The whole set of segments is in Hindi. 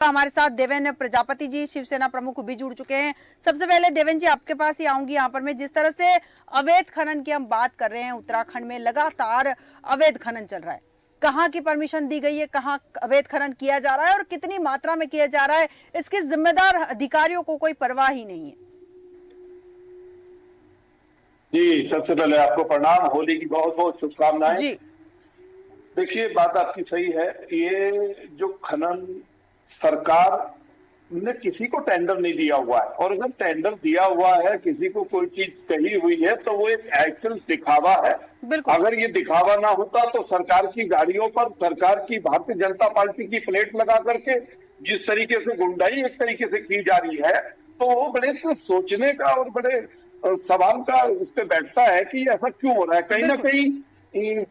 हमारे साथ देवेन प्रजापति जी शिवसेना प्रमुख भी जुड़ चुके हैं। सबसे पहले देवेन जी आपके पास ही आऊंगी। यहाँ पर मैं जिस तरह से अवैध खनन की हम बात कर रहे हैं, उत्तराखंड में लगातार अवैध खनन चल रहा है। कहाँ की परमिशन दी गई है, कहाँ अवैध खनन किया जा रहा है और कितनी मात्रा में किया जा रहा है, इसके जिम्मेदार अधिकारियों को कोई परवाह ही नहीं है। जी, सबसे पहले आपको प्रणाम, होली की बहुत बहुत शुभकामनाएं। जी देखिए, बात आपकी सही है। ये जो खनन सरकार ने किसी को टेंडर नहीं दिया हुआ है, और अगर टेंडर दिया हुआ है, किसी को कोई चीज कही हुई है, तो वो एक एक्चुअल दिखावा है। अगर ये दिखावा ना होता तो सरकार की गाड़ियों पर सरकार की भारतीय जनता पार्टी की प्लेट लगा करके जिस तरीके से गुंडाई एक तरीके से की जा रही है, तो वो बड़े सोचने का और बड़े सवाल का उस पर बैठता है कि ऐसा क्यों हो रहा है। कहीं ना कहीं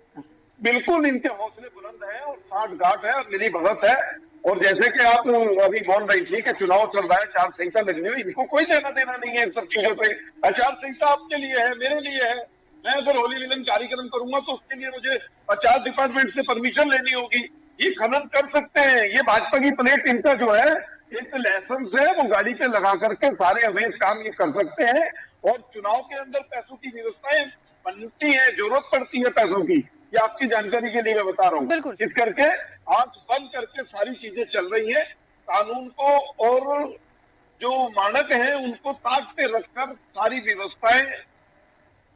बिल्कुल इनके हौसले बुलंद हैं और साठ गांठ है और मिली भगत है। और जैसे कि आप अभी बोल रही थी कि चुनाव चल रहा है, आचार संहिता लगनी हुई, इनको कोई लेना देना नहीं है इन सब चीजों से। आचार संहिता आपके लिए है, मेरे लिए है। मैं अगर होली मिलन कार्यक्रम करूंगा तो उसके लिए मुझे आचार डिपार्टमेंट से परमिशन लेनी होगी। ये खनन कर सकते हैं, ये भाजपा की प्लेट इनका जो है एक लाइसेंस है, वो गाड़ी पे लगा करके सारे अवैध काम ये कर सकते हैं। और चुनाव के अंदर पैसों की व्यवस्थाएं बनती है, जरूरत पड़ती है पैसों की। ये आपकी जानकारी के लिए मैं बता रहा हूँ। इस करके आंख बंद करके सारी चीजें चल रही है। कानून को और जो मानक है उनको ताक पे रखकर सारी व्यवस्थाएं,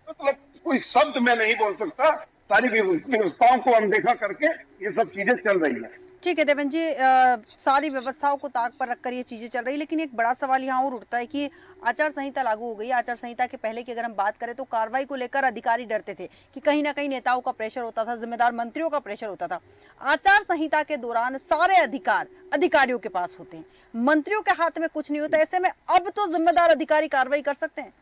मतलब कोई शब्द मैं नहीं बोल सकता, सारी व्यवस्थाओं को अनदेखा करके ये सब चीजें चल रही है। ठीक है देवेन जी, सारी व्यवस्थाओं को ताक पर रखकर ये चीजें चल रही है, लेकिन एक बड़ा सवाल यहाँ और उठता है कि आचार संहिता लागू हो गई। आचार संहिता के पहले की अगर हम बात करें तो कार्रवाई को लेकर अधिकारी डरते थे कि कहीं ना कहीं नेताओं का प्रेशर होता था, जिम्मेदार मंत्रियों का प्रेशर होता था। आचार संहिता के दौरान सारे अधिकार अधिकारियों के पास होते हैं, मंत्रियों के हाथ में कुछ नहीं होता। ऐसे में अब तो जिम्मेदार अधिकारी कार्रवाई कर सकते हैं।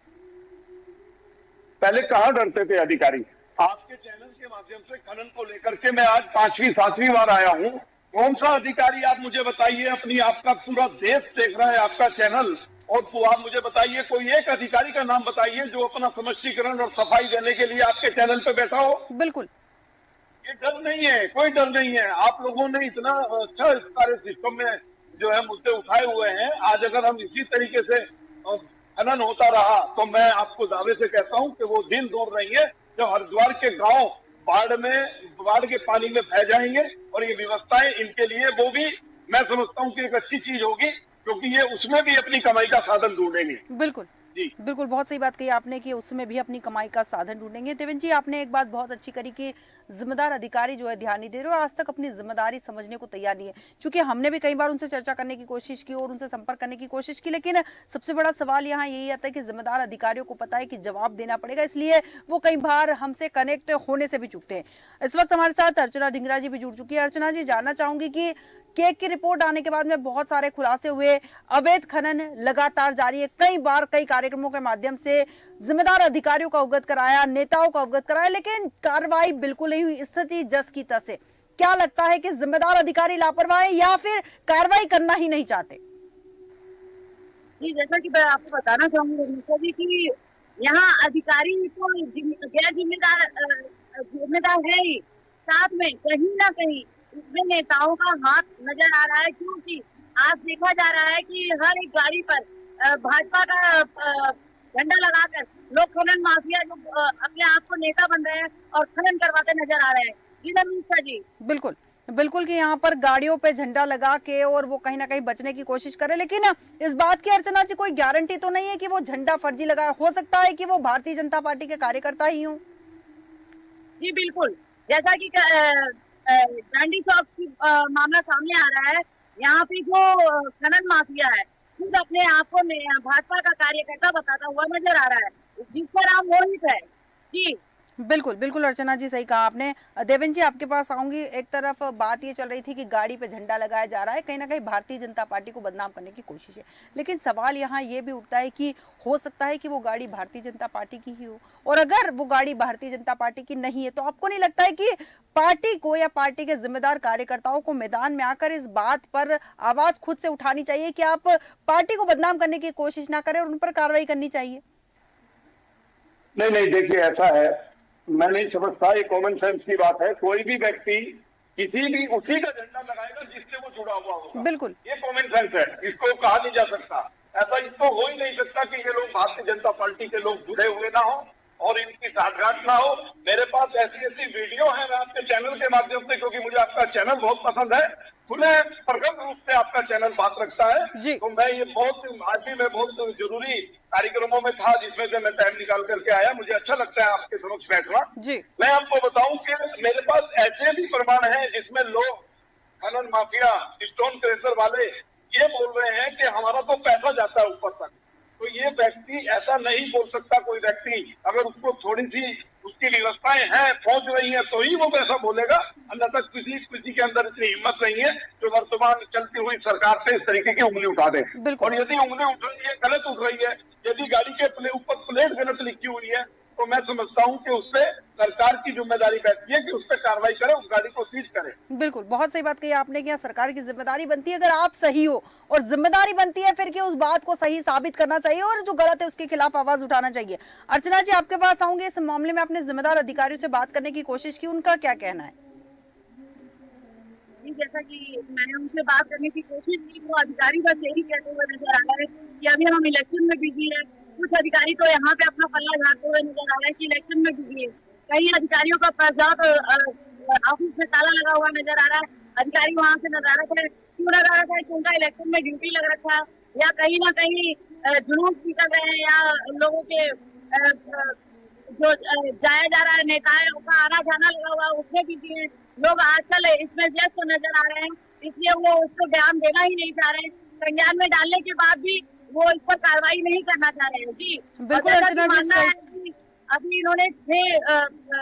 पहले कहाँ डरते थे अधिकारी? आपके चैनल के माध्यम से खनन को लेकर के मैं आज 5वीं 7वीं बार आया हूँ। कौन सा अधिकारी आप मुझे बताइए, अपनी आपका पूरा देश देख रहा है आपका चैनल, और तो आप मुझे बताइए कोई एक अधिकारी का नाम बताइए जो अपना समष्टीकरण और सफाई देने के लिए आपके चैनल पे बैठा हो। बिल्कुल, ये डर नहीं है, कोई डर नहीं है। आप लोगों ने इतना अच्छा इस सारे सिस्टम में जो है मुद्दे उठाए हुए हैं। आज अगर हम इसी तरीके से खनन होता रहा तो मैं आपको दावे से कहता हूं कि वो दिन दूर नहीं है जब हरिद्वार के गांव बाढ़ के पानी में बह जाएंगे। और ये व्यवस्थाएं इनके लिए वो भी मैं समझता हूं कि एक अच्छी चीज होगी, क्योंकि ये उसमें भी अपनी कमाई का साधन ढूंढेंगे। बिल्कुल जी, बिल्कुल, बहुत सही बात कही आपने कि उसमें भी अपनी कमाई का साधन ढूंढेंगे। देवेन जी, आपने एक बात बहुत अच्छी करी कि जिम्मेदार अधिकारी जो है ध्यान नहीं दे रहे, आज तक अपनी जिम्मेदारी समझने को तैयार नहीं है। क्योंकि हमने भी कई बार उनसे चर्चा करने की कोशिश की और उनसे संपर्क करने की कोशिश की, लेकिन सबसे बड़ा सवाल यहाँ यही आता है कि जिम्मेदार अधिकारियों को पता है कि जवाब देना पड़ेगा, इसलिए वो कई बार हमसे कनेक्ट होने से भी चूकते हैं। इस वक्त हमारे साथ अर्चना ढिंगरा जी भी जुड़ चुकी है। अर्चना जी, जानना चाहूंगी कि केक की रिपोर्ट आने के बाद में बहुत सारे खुलासे हुए, अवैध खनन लगातार जारी है। कई बार कई कार्यक्रमों के माध्यम से जिम्मेदार अधिकारियों को अवगत कराया, नेताओं को अवगत कराया, लेकिन कार्रवाई बिल्कुल नहीं हुई। स्थिति जस की तस है। क्या लगता है कि जिम्मेदार अधिकारी लापरवाह है या फिर कार्रवाई करना ही नहीं चाहते? जी, जैसा कि मैं आपको बताना चाहूंगी कि यहाँ अधिकारी तो गैर जिम्मेदार है ही, साथ में कहीं ना कहीं इसमें नेताओं का हाथ नजर आ रहा है। क्योंकि आज देखा जा रहा है कि हर एक गाड़ी पर भाजपा का झंडा लगाकर लोग खनन माफिया जो अपने आप को नेता बन रहे हैं और खनन करवाते नजर आ रहे हैं। जी नमीसा जी, बिल्कुल बिल्कुल कि यहाँ पर गाड़ियों पे झंडा लगा के और वो कहीं ना कहीं बचने की कोशिश करे, लेकिन इस बात की अर्चना जी कोई गारंटी तो नहीं है कि वो झंडा फर्जी लगाया। हो सकता है कि वो भारतीय जनता पार्टी के कार्यकर्ता ही हों। जी बिल्कुल, जैसा कि डांडी चौक की मामला सामने आ रहा है। यहाँ पे जो खनन माफिया है खुद अपने आप को भाजपा का कार्यकर्ता बताता हुआ नजर आ रहा है, जिस पर हम मोहित है। जी बिल्कुल बिल्कुल अर्चना जी, सही कहा आपने। देवेन जी, आपके पास आऊंगी। एक तरफ बात ये चल रही थी कि गाड़ी पे झंडा लगाया जा रहा है, कहीं ना कहीं भारतीय जनता पार्टी को बदनाम करने की कोशिश है, लेकिन सवाल यहाँ ये भी उठता है कि हो सकता है कि वो गाड़ी भारतीय जनता पार्टी की ही हो, और अगर वो गाड़ी भारतीय जनता पार्टी की नहीं है तो आपको नहीं लगता है कि पार्टी को या पार्टी के जिम्मेदार कार्यकर्ताओं को मैदान में आकर इस बात पर आवाज खुद से उठानी चाहिए कि आप पार्टी को बदनाम करने की कोशिश ना करें और उन पर कार्रवाई करनी चाहिए? नहीं, देखिए ऐसा है, मैं नहीं समझता, ये कॉमन सेंस की बात है। कोई भी व्यक्ति किसी भी उसी का झंडा लगाएगा जिससे वो जुड़ा हुआ होगा। बिल्कुल। ये कॉमन सेंस है, इसको कहा नहीं जा सकता। ऐसा इसको हो ही नहीं सकता कि ये लोग भारतीय जनता पार्टी के लोग जुड़े हुए ना हो और इनकी साठगांठ ना हो। मेरे पास ऐसी ऐसी वीडियो है, मैं आपके चैनल के माध्यम से, क्योंकि मुझे आपका चैनल बहुत पसंद है, खुले प्रगत रूप से आपका चैनल बात रखता है, तो मैं ये बहुत आज भी मैं बहुत जरूरी कार्यक्रमों में था जिसमें से मैं टाइम निकाल करके आया। मुझे अच्छा लगता है आपके समक्ष बैठना। मैं आपको बताऊं कि मेरे पास ऐसे भी प्रमाण हैं जिसमें लोग खनन माफिया, स्टोन क्रेशर वाले ये बोल रहे हैं कि हमारा तो पैसा जाता है ऊपर तक। तो ये व्यक्ति ऐसा नहीं बोल सकता, कोई व्यक्ति अगर उसको थोड़ी सी उसकी व्यवस्थाएं हैं, पहुंच रही है, तो ही वो पैसा बोलेगा, अन्यथा किसी के अंदर इतनी हिम्मत नहीं है जो वर्तमान चलती हुई सरकार पे इस तरीके की उंगली उठा दे। और यदि उंगली उठ रही है, गलत उठ रही है, यदि गाड़ी के ऊपर प्लेट गलत लिखी हुई है, तो मैं समझता हूं कि उससे सरकार की जिम्मेदारी बैठती है कि उस पर कार्रवाई करे, उस गाड़ी को सीज करे। बिल्कुल, बहुत सही बात कही आपने कि यहाँ सरकार की जिम्मेदारी बनती है, अगर आप सही हो, और जिम्मेदारी बनती है फिर कि उस बात को सही साबित करना चाहिए और जो गलत है उसके खिलाफ आवाज उठाना चाहिए। अर्चना जी, आपके पास आऊंगे। इस मामले में आपने जिम्मेदार अधिकारियों से बात करने की कोशिश की, उनका क्या कहना है? जैसा कि मैंने उनसे बात करने की कोशिश की, वो अधिकारी बस यही कहते हुए नजर आ रहा है कि अभी हम इलेक्शन में बिजी है। कुछ अधिकारी तो यहाँ पे अपना पल्ला झाड़ते हुए नजर आ रहा है कि इलेक्शन में बिजी है। कई अधिकारियों का प्रजात ऑफिस में ताला लगा हुआ नजर आ रहा है। अधिकारी वहाँ से नजारत है, क्यों लगा रखा है कि उनका इलेक्शन में ड्यूटी लग रखा है, या कहीं ना कहीं जुलूस निकल रहे हैं, या लोगों के जो जाया जा रहा है नेताओं का आना जाना लगा हुआ है उसमें बिजी है। लोग आजकल इसमें व्यस्त नजर आ रहे हैं, इसलिए वो उसको ध्यान देना ही नहीं चाह रहे हैं। संज्ञान में डालने के बाद भी वो इस पर कार्रवाई नहीं करना चाह रहे हैं। जी बिल्कुल अर्चना जी, मानना है कि अभी इन्होंने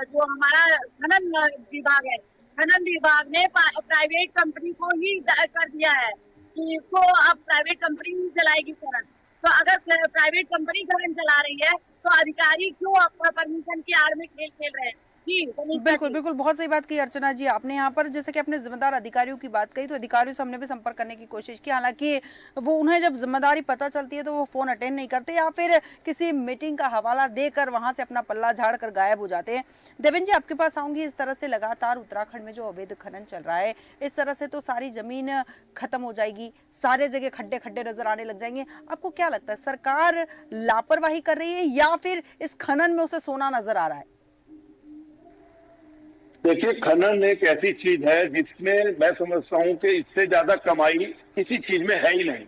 जो हमारा खनन विभाग है, खनन विभाग ने प्राइवेट कंपनी को ही कर दिया है कि इसको अब प्राइवेट कंपनी ही चलाएगी खनन। तो अगर प्राइवेट कंपनी खनन चला रही है तो अधिकारी क्यों अपना परमिशन की आड़ में खेल खेल रहे हैं? बिल्कुल बिल्कुल, बहुत सही बात की अर्चना जी आपने यहाँ पर। जैसे कि अपने जिम्मेदार अधिकारियों की बात कही, तो अधिकारियों से हमने भी संपर्क करने की कोशिश की, हालांकि वो उन्हें जब जिम्मेदारी पता चलती है तो वो फोन अटेंड नहीं करते या फिर किसी मीटिंग का हवाला देकर वहां से अपना पल्ला झाड़ कर गायब हो जाते हैं। देवेंद्र जी, आपके पास आऊंगी। इस तरह से लगातार उत्तराखंड में जो अवैध खनन चल रहा है, इस तरह से तो सारी जमीन खत्म हो जाएगी, सारे जगह खड्डे खड्डे नजर आने लग जाएंगे। आपको क्या लगता है, सरकार लापरवाही कर रही है या फिर इस खनन में उसे सोना नजर आ रहा है? देखिए, खनन एक ऐसी चीज है जिसमें मैं समझता हूं कि इससे ज्यादा कमाई किसी चीज में है ही नहीं।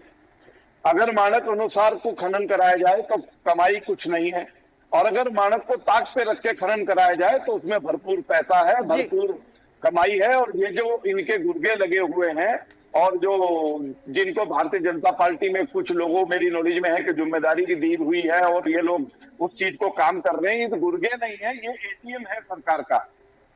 अगर मानक अनुसार को खनन कराया जाए तो कमाई कुछ नहीं है, और अगर मानक को ताक पे रख के खनन कराया जाए तो उसमें भरपूर पैसा है, भरपूर कमाई है। और ये जो इनके गुर्गे लगे हुए हैं और जो जिनको भारतीय जनता पार्टी में कुछ लोगों, मेरी नॉलेज में है कि जिम्मेदारी की दी हुई है और ये लोग उस चीज को काम कर रहे हैं, ये तो गुर्गे नहीं है, ये एटीएम है सरकार का।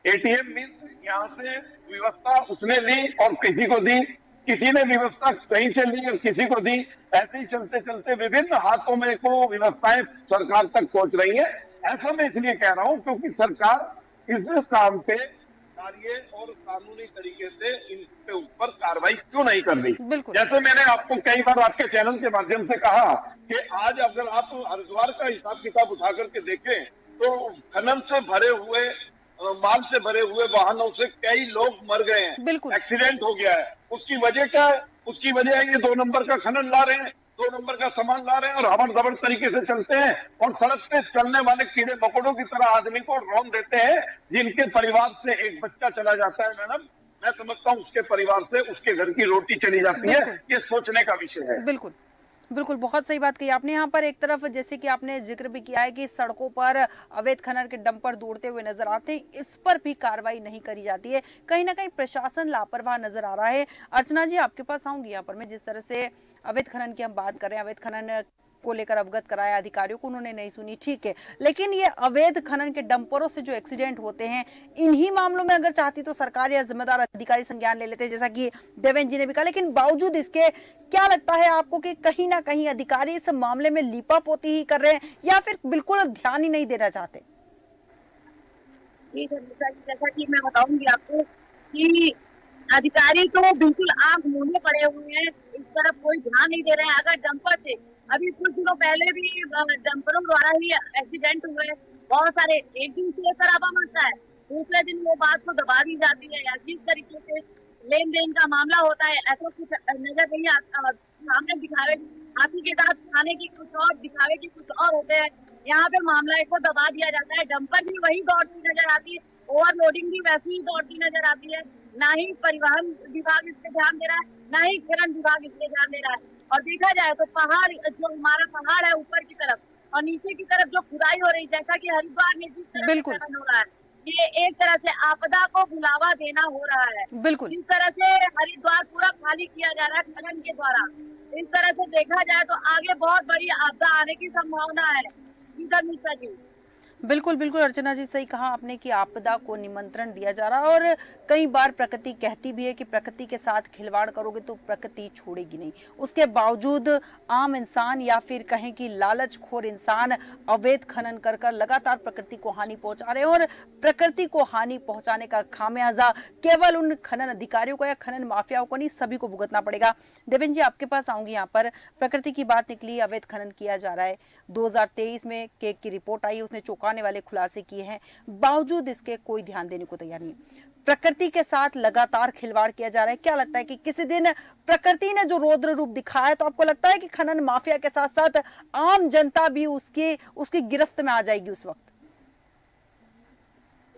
एटीएम मीन्स यहाँ से व्यवस्था उसने ली और किसी को दी, किसी ने व्यवस्था कहीं से ली और किसी को दी, ऐसे ही चलते चलते विभिन्न हाथों में को व्यवस्थाएं सरकार तक पहुंच रही है। ऐसा मैं इसलिए कह रहा हूं क्योंकि सरकार इस काम पे कार्य और कानूनी तरीके से इनके ऊपर कार्रवाई क्यों नहीं कर रही। जैसे मैंने आपको कई बार आपके चैनल के माध्यम से कहा कि आज अगर आप हरिद्वार का हिसाब किताब उठा करके देखें तो खनन से भरे हुए, माल से भरे हुए वाहनों से कई लोग मर गए हैं, एक्सीडेंट हो गया है। उसकी वजह क्या है? उसकी वजह है ये 2 नंबर का खनन ला रहे हैं, 2 नंबर का सामान ला रहे हैं और हवन दबड़ तरीके से चलते हैं और सड़क पे चलने वाले कीड़े मकोड़ों की तरह आदमी को रौंद देते हैं, जिनके परिवार से एक बच्चा चला जाता है मैडम, मैं समझता हूँ उसके परिवार से उसके घर की रोटी चली जाती है। ये सोचने का विषय है। बिल्कुल बिल्कुल, बहुत सही बात कही आपने। यहाँ पर एक तरफ जैसे कि आपने जिक्र भी किया है कि सड़कों पर अवैध खनन के डंपर दौड़ते हुए नजर आते हैं, इस पर भी कार्रवाई नहीं करी जाती है, कहीं ना कहीं प्रशासन लापरवाह नजर आ रहा है। अर्चना जी, आपके पास आऊंगी। यहाँ पर मैं जिस तरह से अवैध खनन की हम बात कर रहे हैं, अवैध खनन को लेकर अवगत कराया अधिकारियों को, उन्होंने नहीं सुनी, ठीक है, लेकिन ये अवैध खनन के डंपरों से जो एक्सीडेंट होते हैं, इन्हीं मामलों में अगर चाहती तो सरकार या जिम्मेदार अधिकारी संज्ञान ले लेते, जैसा कि देवेंद्र जी ने भी कहा। लेकिन बावजूद इसके क्या लगता है आपको कि कहीं ना कहीं अधिकारी इस मामले में लीपापोती ही कर रहे हैं या फिर बिल्कुल ध्यान ही नहीं देना चाहते? जैसा कि मैं बताऊंगी आपको कि अधिकारी तो बिल्कुल आंख मूंदे पड़े हुए हैं, इस तरफ कोई ध्यान नहीं दे रहे हैं। अगर डंपर से अभी कुछ दिनों पहले भी डंपरों द्वारा ही एक्सीडेंट हुए, बहुत सारे, एक दिन से शराबा मचता है, दूसरे दिन वो बात को दबा दी जाती है, या जिस तरीके से लेन देन का मामला होता है ऐसा कुछ नजर नहीं आता। सामने दिखावे हाथी के दांत खाने की कुछ और, दिखावे की कुछ और होते हैं। यहाँ पे मामला को दबा दिया जाता है। डंपर भी वही दौड़ती नजर आती है, ओवरलोडिंग भी वैसी ही दौड़ती नजर आती है। ना ही परिवहन विभाग इस पे ध्यान दे रहा है, ना ही खनन विभाग इस पे ध्यान दे रहा है। और देखा जाए तो पहाड़, जो हमारा पहाड़ है ऊपर की तरफ और नीचे की तरफ जो खुदाई हो रही, जैसा कि हरिद्वार में जिस तरह से बिल्कुल खनन हो रहा है, ये एक तरह से आपदा को बुलावा देना हो रहा है। बिल्कुल जिस तरह से हरिद्वार पूरा खाली किया जा रहा है खनन के द्वारा, इस तरह से देखा जाए तो आगे बहुत बड़ी आपदा आने की संभावना है। जी धर्मिष्ठा जी। बिल्कुल बिल्कुल अर्चना जी, सही कहा आपने कि आपदा को निमंत्रण दिया जा रहा है और कई बार प्रकृति कहती भी है कि प्रकृति के साथ खिलवाड़ करोगे तो प्रकृति छोड़ेगी नहीं। उसके बावजूद आम इंसान या फिर कहें कि लालचखोर इंसान अवैध खनन कर कर लगातार प्रकृति को हानि पहुंचा रहे हैं और प्रकृति को हानि पहुंचाने का खामियाजा केवल उन खनन अधिकारियों को या खनन माफियाओं को नहीं, सभी को भुगतना पड़ेगा। देवेंद्र जी, आपके पास आऊंगी। यहाँ पर प्रकृति की बात निकली, अवैध खनन किया जा रहा है। 2023 में केक की रिपोर्ट आई, उसने चौंकाने वाले खुलासे किए हैं, बावजूद इसके कोई ध्यान देने को तैयार नहीं। प्रकृति के साथ लगातार खिलवाड़ किया जा रहा है। क्या लगता है कि किसी दिन प्रकृति ने जो रौद्र रूप दिखाया है, तो आपको लगता है कि खनन माफिया के साथ साथ आम जनता भी उसकी गिरफ्त में आ जाएगी उस वक्त?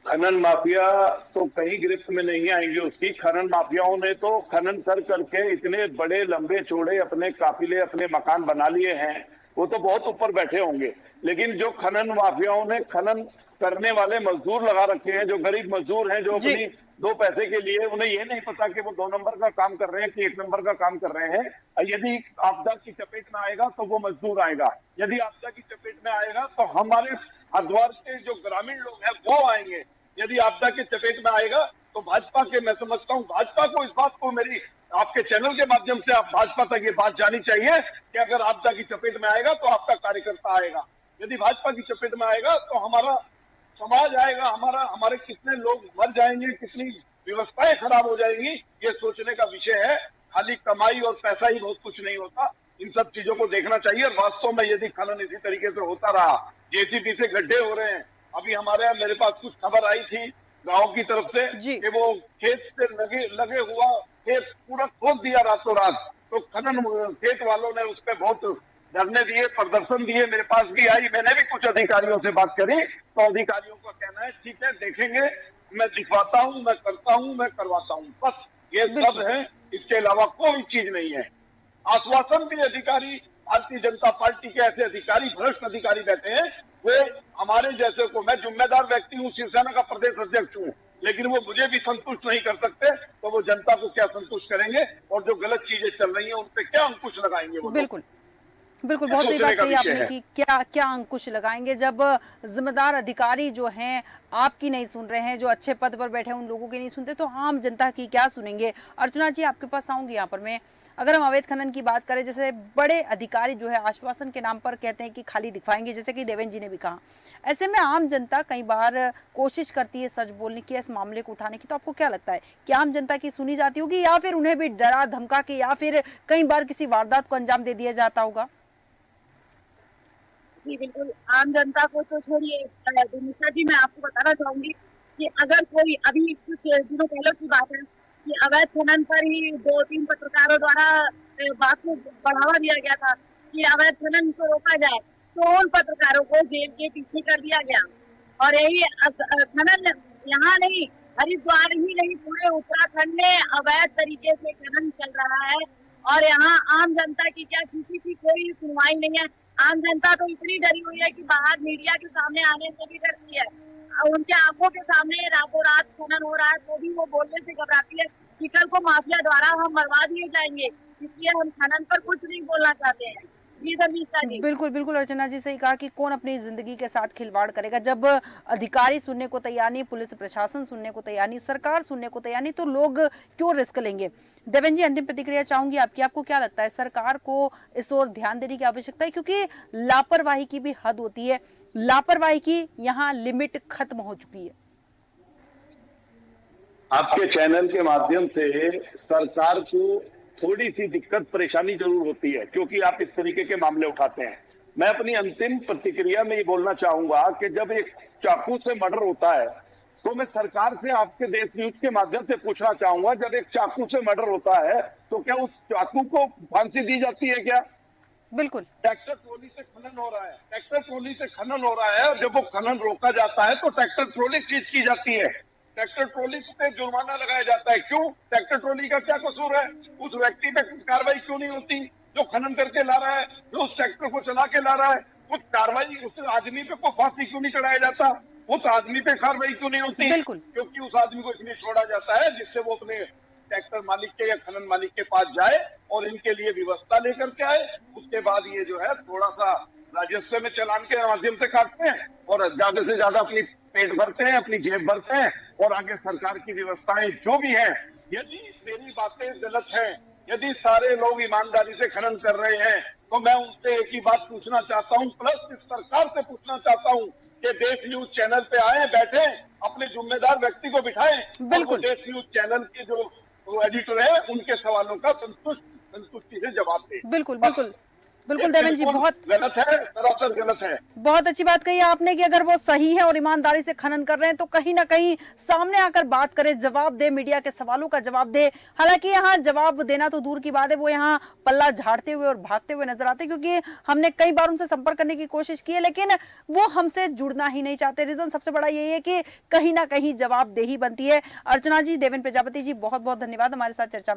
खनन माफिया तो कहीं गिरफ्त में नहीं आएंगे उसकी। खनन माफियाओं ने तो खनन कर करके इतने बड़े लंबे चौड़े अपने काफिले, अपने मकान बना लिए हैं, वो तो बहुत ऊपर बैठे होंगे। लेकिन जो खनन माफियाओं ने खनन करने वाले मजदूर लगा रखे हैं, जो गरीब मजदूर हैं, जो अपनी दो पैसे के लिए, उन्हें ये नहीं पता कि वो 2 नंबर का काम कर रहे हैं कि 1 नंबर का काम कर रहे हैं। यदि आपदा की चपेट में आएगा तो वो मजदूर आएगा, यदि आपदा की चपेट में आएगा तो हमारे हरिद्वार के जो ग्रामीण लोग हैं वो आएंगे। यदि आपदा के चपेट में आएगा तो भाजपा के, मैं समझता हूँ भाजपा को इस बात को, मेरी आपके चैनल के माध्यम से आप भाजपा तक ये बात जानी चाहिए कि अगर आपदा की चपेट में आएगा तो आपका कार्यकर्ता आएगा। यदि भाजपा की चपेट में आएगा तो हमारा समाज आएगा, हमारे कितने लोग मर जाएंगे, कितनी व्यवस्थाएं खराब हो जाएंगी, ये सोचने का विषय है। खाली कमाई और पैसा ही बहुत कुछ नहीं होता, इन सब चीजों को देखना चाहिए। वास्तव में यदि खनन इसी तरीके से होता रहा, जेसीबी से गड्ढे हो रहे हैं, अभी हमारे यहाँ मेरे पास कुछ खबर आई थी गांव की तरफ से कि वो खेत से लगे हुआ खेत पूरा खोद दिया रातों रात। तो खनन खेत वालों ने उस पर बहुत धरने दिए, प्रदर्शन दिए, मेरे पास भी आई। मैंने भी कुछ अधिकारियों से बात करी तो अधिकारियों का कहना है ठीक है देखेंगे, मैं दिखवाता हूँ, मैं करता हूँ, मैं करवाता हूँ, बस ये सब है, इसके अलावा कोई चीज नहीं है। आश्वासन भी अधिकारी, भारतीय जनता पार्टी के ऐसे अधिकारी, भ्रष्ट अधिकारी बैठे हैं, वो हमारे जैसे को, मैं जिम्मेदार व्यक्ति हूँ, शिवसेना का प्रदेश अध्यक्ष हूँ, लेकिन वो मुझे भी संतुष्ट नहीं कर सकते, तो वो जनता को क्या संतुष्ट करेंगे? और जो गलत चीजें चल रही हैं उन पे क्या अंकुश लगाएंगे वो? बिल्कुल बिल्कुल, बहुत सही बात कही आपने कि क्या क्या अंकुश लगाएंगे जब जिम्मेदार अधिकारी जो हैं आपकी नहीं सुन रहे हैं, जो अच्छे पद पर बैठे हैं उन लोगों की नहीं सुनते, तो आम जनता की क्या सुनेंगे? अर्चना जी, आपके पास आऊंगी। यहाँ पर मैं, अगर हम अवैध खनन की बात करें, जैसे बड़े अधिकारी जो है आश्वासन के नाम पर कहते हैं कि खाली दिखवाएंगे, जैसे कि देवेंद्र जी ने भी कहा, ऐसे में आम जनता कई बार कोशिश करती है सच बोलने की, इस मामले को उठाने की, तो आपको क्या लगता है कि आम जनता की सुनी जाती होगी या फिर उन्हें भी डरा धमका के या फिर कई बार किसी वारदात को अंजाम दे दिया जाता होगा? जी बिल्कुल, आम जनता को तो छोड़िए निशा जी, मैं आपको बताना चाहूंगी कि अगर कोई, अभी कुछ दिनों पहले की बात है कि अवैध खनन पर ही 2-3 पत्रकारों द्वारा बात को बढ़ावा दिया गया था कि अवैध खनन को रोका जाए, तो उन पत्रकारों को जेल के पीछे कर दिया गया। और यही खनन यहाँ नहीं, हरिद्वार ही नहीं, पूरे उत्तराखंड में अवैध तरीके से खनन चल रहा है और यहाँ आम जनता की क्या, किसी की कोई सुनवाई नहीं है। आम जनता तो इतनी डरी हुई है कि बाहर मीडिया के सामने आने से भी डरती है। उनके आंखों के सामने रातों रात खनन हो रहा है तो भी वो बोलने से घबराती है कि कल को माफिया द्वारा हम मरवा दिए जाएंगे, इसलिए हम खनन पर कुछ नहीं बोलना चाहते हैं। बिल्कुल बिल्कुल अर्चना जी, सही कहा कि कौन अपनी जिंदगी के साथ खिलवाड़ करेगा। जब अधिकारी सुनने को तैयार नहीं, पुलिस प्रशासन सुनने को तैयार नहीं, सरकार सुनने को तैयार नहीं, तो लोग क्यों रिस्क लेंगे? देवेंद्र जी, अंतिम प्रतिक्रिया चाहूंगी आपकी। आपको क्या लगता है, सरकार को इस ओर ध्यान देने की आवश्यकता है? क्योंकि लापरवाही की भी हद होती है, लापरवाही की यहाँ लिमिट खत्म हो चुकी है। आपके चैनल के माध्यम से सरकार को थोड़ी सी दिक्कत परेशानी जरूर होती है, क्योंकि आप इस तरीके के मामले उठाते हैं। मैं अपनी अंतिम प्रतिक्रिया में ये बोलना चाहूंगा कि जब एक चाकू से मर्डर होता है तो मैं सरकार से आपके देश न्यूज के माध्यम से पूछना चाहूंगा, जब एक चाकू से मर्डर होता है तो क्या उस चाकू को फांसी दी जाती है क्या? बिल्कुल। ट्रैक्टर ट्रॉली से खनन हो रहा है, ट्रैक्टर ट्रॉली से खनन हो रहा है, और जब वो खनन रोका जाता है तो ट्रैक्टर ट्रॉली सीज की जाती है, ट्रैक्टर ट्रॉली पे जुर्माना लगाया जाता है। क्यों? ट्रैक्टर ट्रॉली का क्या कसूर है? उस व्यक्ति पे कार्रवाई क्यों नहीं होती जो खनन करके ला रहा है, जो उस ट्रैक्टर को चला के ला रहा है? कुछ कार्रवाई उस आदमी पे को फांसी क्यों नहीं चढ़ाया जाता? उस आदमी पे कार्रवाई क्यों नहीं होती? बिल्कुल। क्योंकि उस आदमी को इसलिए छोड़ा जाता है जिससे वो अपने ट्रैक्टर मालिक के या खनन मालिक के पास जाए और इनके लिए व्यवस्था लेकर के आए। उसके बाद ये जो है थोड़ा सा राजस्व में चालान के माध्यम से काटते हैं और ज्यादा से ज्यादा अपनी पेट भरते हैं, अपनी जेब भरते हैं, और आगे सरकार की व्यवस्थाएं जो भी है, यदि मेरी बातें गलत हैं, यदि सारे लोग ईमानदारी से खनन कर रहे हैं, तो मैं उनसे एक ही बात पूछना चाहता हूं, प्लस इस सरकार से पूछना चाहता हूं कि देश न्यूज चैनल पे आए, बैठे, अपने जिम्मेदार व्यक्ति को बिठाएं, बिल्कुल। देश न्यूज चैनल के जो एडिटर है उनके सवालों का संतुष्टि से जवाब दें। बिल्कुल बिल्कुल बिल्कुल देवेंद्र जी, बहुत गलत है, सरासर गलत है। बहुत अच्छी बात कही आपने कि अगर वो सही है और ईमानदारी से खनन कर रहे हैं तो कहीं ना कहीं सामने आकर बात करे, जवाब दे, मीडिया के सवालों का जवाब दे। हालांकि यहाँ जवाब देना तो दूर की बात है, वो यहाँ पल्ला झाड़ते हुए और भागते हुए नजर आते, क्योंकि हमने कई बार उनसे संपर्क करने की कोशिश की है लेकिन वो हमसे जुड़ना ही नहीं चाहते। रीजन सबसे बड़ा यही है कि कहीं ना कहीं जवाबदेही बनती है। अर्चना जी, देवेंद्र प्रजापति जी, बहुत बहुत धन्यवाद हमारे साथ चर्चा